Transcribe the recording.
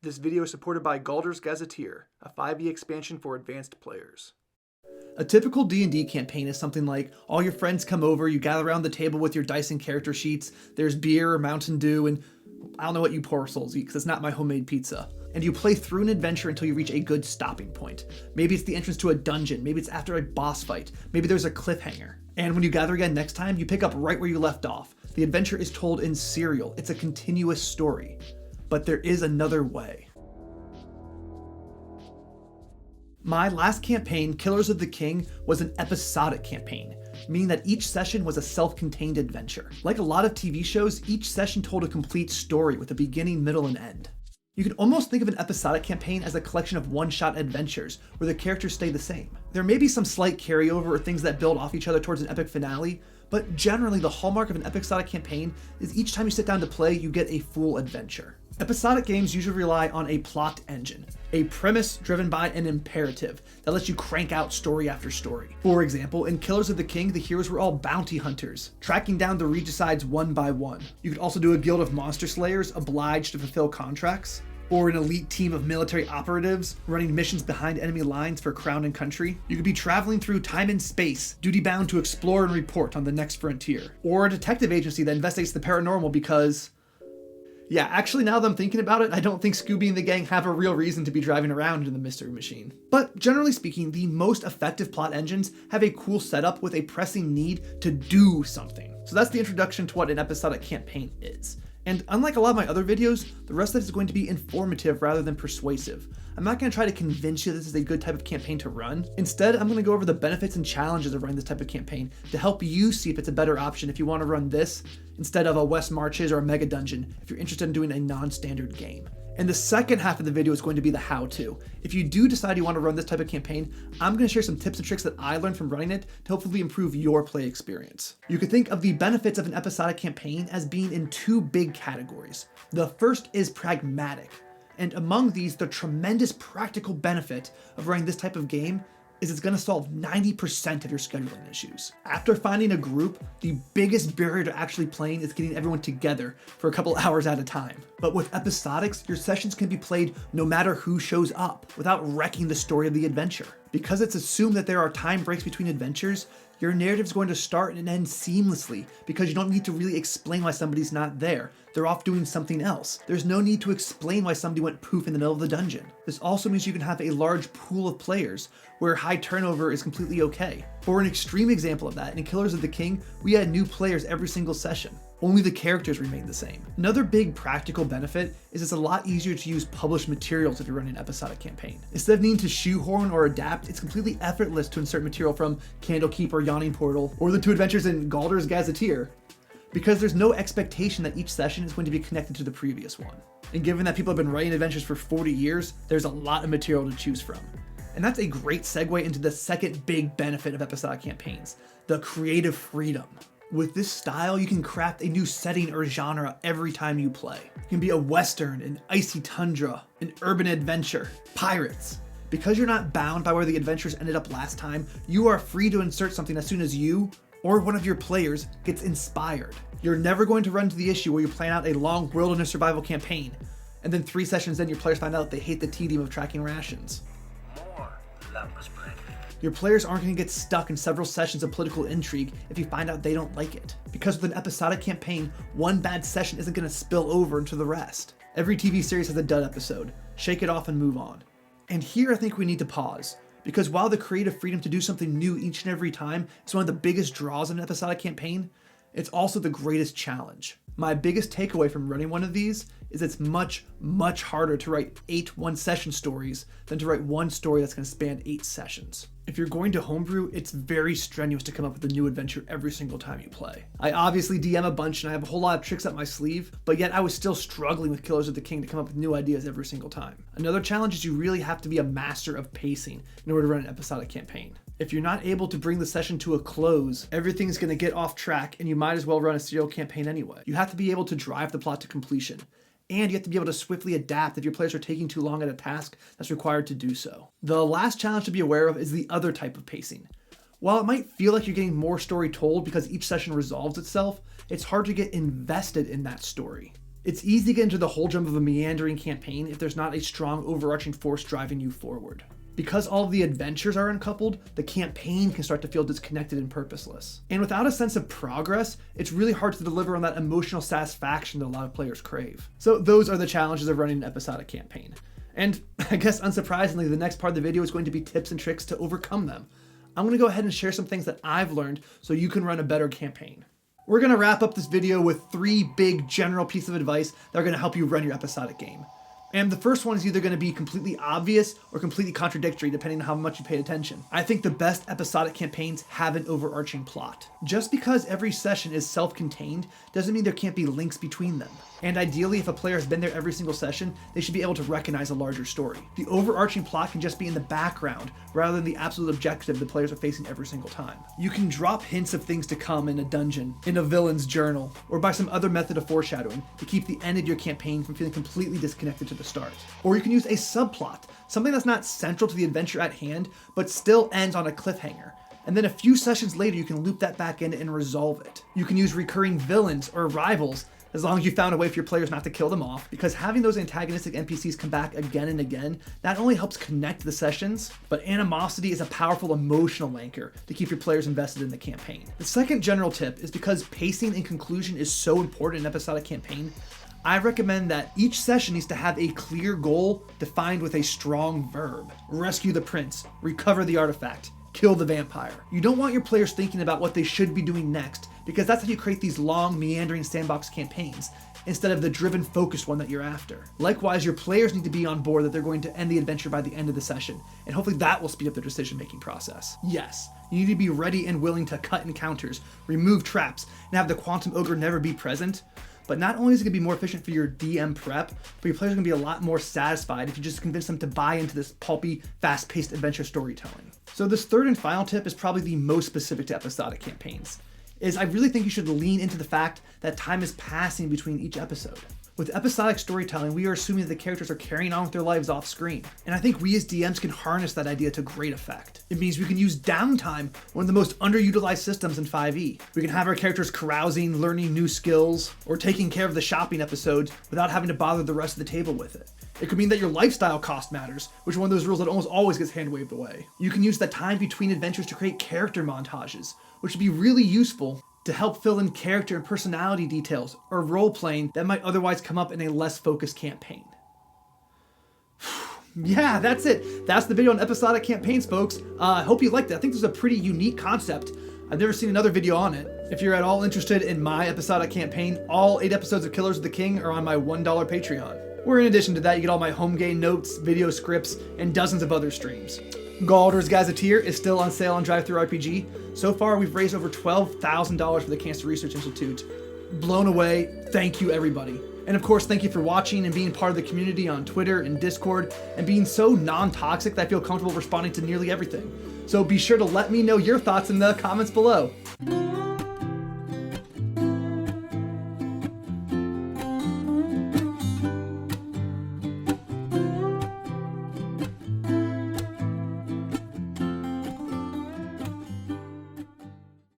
This video is supported by Galder's Gazetteer, a 5e expansion for advanced players. A typical D&D campaign is something like all your friends come over, you gather around the table with your dice and character sheets, there's beer or Mountain Dew, and I don't know what you poor souls eat because it's not my homemade pizza. And you play through an adventure until you reach a good stopping point. Maybe it's the entrance to a dungeon, maybe it's after a boss fight, maybe there's a cliffhanger. And when you gather again next time, you pick up right where you left off. The adventure is told in serial, it's a continuous story. But there is another way. My last campaign, Killers of the King, was an episodic campaign, meaning that each session was a self-contained adventure. Like a lot of TV shows, each session told a complete story with a beginning, middle, and end. You can almost think of an episodic campaign as a collection of one-shot adventures where the characters stay the same. There may be some slight carryover or things that build off each other towards an epic finale, but generally the hallmark of an episodic campaign is each time you sit down to play, you get a full adventure. Episodic games usually rely on a plot engine, a premise driven by an imperative that lets you crank out story after story. For example, in Killers of the King, the heroes were all bounty hunters, tracking down the regicides one by one. You could also do a guild of monster slayers obliged to fulfill contracts, or an elite team of military operatives running missions behind enemy lines for crown and country. You could be traveling through time and space, duty-bound to explore and report on the next frontier. Or a detective agency that investigates the paranormal because... yeah, actually now that I'm thinking about it, I don't think Scooby and the gang have a real reason to be driving around in the Mystery Machine. But generally speaking, the most effective plot engines have a cool setup with a pressing need to do something. So that's the introduction to what an episodic campaign is. And unlike a lot of my other videos, the rest of it is going to be informative rather than persuasive. I'm not going to try to convince you this is a good type of campaign to run. Instead, I'm going to go over the benefits and challenges of running this type of campaign to help you see if it's a better option if you want to run this instead of a West Marches or a Mega Dungeon if you're interested in doing a non-standard game. And the second half of the video is going to be the how-to. If you do decide you want to run this type of campaign, I'm going to share some tips and tricks that I learned from running it to hopefully improve your play experience. You could think of the benefits of an episodic campaign as being in two big categories. The first is pragmatic. And among these, the tremendous practical benefit of running this type of game is it's going to solve 90% of your scheduling issues. After finding a group, the biggest barrier to actually playing is getting everyone together for a couple hours at a time. But with episodics, your sessions can be played no matter who shows up without wrecking the story of the adventure. Because it's assumed that there are time breaks between adventures, your narrative is going to start and end seamlessly because you don't need to really explain why somebody's not there. They're off doing something else. There's no need to explain why somebody went poof in the middle of the dungeon. This also means you can have a large pool of players where high turnover is completely okay. For an extreme example of that, in Killers of the King, we had new players every single session. Only the characters remained the same. Another big practical benefit is it's a lot easier to use published materials if you're running an episodic campaign. Instead of needing to shoehorn or adapt, it's completely effortless to insert material from Candlekeep or Yawning Portal, or the two adventures in Galder's Gazetteer, because there's no expectation that each session is going to be connected to the previous one. And given that people have been writing adventures for 40 years, there's a lot of material to choose from. And that's a great segue into the second big benefit of episodic campaigns, the creative freedom. With this style, you can craft a new setting or genre every time you play. It can be a western, an icy tundra, an urban adventure, pirates. Because you're not bound by where the adventures ended up last time, you are free to insert something as soon as you or one of your players gets inspired. You're never going to run into the issue where you plan out a long wilderness survival campaign, and then 3 sessions in your players find out they hate the tedium of tracking rations. More lumber spread. Your players aren't going to get stuck in several sessions of political intrigue if you find out they don't like it. Because with an episodic campaign, one bad session isn't going to spill over into the rest. Every TV series has a dud episode. Shake it off and move on. And here I think we need to pause, because while the creative freedom to do something new each and every time is one of the biggest draws in an episodic campaign, it's also the greatest challenge. My biggest takeaway from running one of these is it's much, much harder to write 8 one-session stories than to write one story that's going to span 8 sessions. If you're going to homebrew, it's very strenuous to come up with a new adventure every single time you play. I obviously DM a bunch and I have a whole lot of tricks up my sleeve, but yet I was still struggling with Killers of the King to come up with new ideas every single time. Another challenge is you really have to be a master of pacing in order to run an episodic campaign. If you're not able to bring the session to a close, everything's going to get off track and you might as well run a serial campaign anyway. You have to be able to drive the plot to completion. And you have to be able to swiftly adapt if your players are taking too long at a task that's required to do so. The last challenge to be aware of is the other type of pacing. While it might feel like you're getting more story told because each session resolves itself, it's hard to get invested in that story. It's easy to get into the whole jump of a meandering campaign if there's not a strong overarching force driving you forward. Because all of the adventures are uncoupled, the campaign can start to feel disconnected and purposeless. And without a sense of progress, it's really hard to deliver on that emotional satisfaction that a lot of players crave. So those are the challenges of running an episodic campaign. And I guess unsurprisingly, the next part of the video is going to be tips and tricks to overcome them. I'm going to go ahead and share some things that I've learned so you can run a better campaign. We're going to wrap up this video with 3 big general pieces of advice that are going to help you run your episodic game. And the first one is either going to be completely obvious or completely contradictory depending on how much you paid attention. I think the best episodic campaigns have an overarching plot. Just because every session is self-contained doesn't mean there can't be links between them. And ideally, if a player has been there every single session, they should be able to recognize a larger story. The overarching plot can just be in the background rather than the absolute objective the players are facing every single time. You can drop hints of things to come in a dungeon, in a villain's journal, or by some other method of foreshadowing to keep the end of your campaign from feeling completely disconnected to the start. Or you can use a subplot, something that's not central to the adventure at hand, but still ends on a cliffhanger. And then a few sessions later, you can loop that back in and resolve it. You can use recurring villains or rivals, as long as you found a way for your players not to kill them off, because having those antagonistic NPCs come back again and again not only helps connect the sessions, but animosity is a powerful emotional anchor to keep your players invested in the campaign. The second general tip is because pacing and conclusion is so important in an episodic campaign, I recommend that each session needs to have a clear goal defined with a strong verb. Rescue the prince, recover the artifact, kill the vampire. You don't want your players thinking about what they should be doing next, because that's how you create these long, meandering sandbox campaigns, instead of the driven, focused one that you're after. Likewise, your players need to be on board that they're going to end the adventure by the end of the session, and hopefully that will speed up their decision-making process. Yes, you need to be ready and willing to cut encounters, remove traps, and have the Quantum Ogre never be present. But not only is it going to be more efficient for your DM prep, but your players are going to be a lot more satisfied if you just convince them to buy into this pulpy, fast-paced adventure storytelling. So this third and final tip is probably the most specific to episodic campaigns, is I really think you should lean into the fact that time is passing between each episode. With episodic storytelling, we are assuming that the characters are carrying on with their lives off screen. And I think we as DMs can harness that idea to great effect. It means we can use downtime, one of the most underutilized systems in 5e. We can have our characters carousing, learning new skills, or taking care of the shopping episodes without having to bother the rest of the table with it. It could mean that your lifestyle cost matters, which is one of those rules that almost always gets hand-waved away. You can use that time between adventures to create character montages, which would be really useful to help fill in character and personality details or role-playing that might otherwise come up in a less focused campaign. Yeah, that's it. That's the video on episodic campaigns, folks. I hope you liked it. I think this is a pretty unique concept. I've never seen another video on it. If you're at all interested in my episodic campaign, all 8 episodes of Killers of the King are on my $1 Patreon. Where in addition to that, you get all my home game notes, video scripts, and dozens of other streams. Galder's Gazetteer is still on sale on DriveThruRPG. So far, we've raised over $12,000 for the Cancer Research Institute. Blown away. Thank you, everybody. And of course, thank you for watching and being part of the community on Twitter and Discord, and being so non-toxic that I feel comfortable responding to nearly everything. So be sure to let me know your thoughts in the comments below.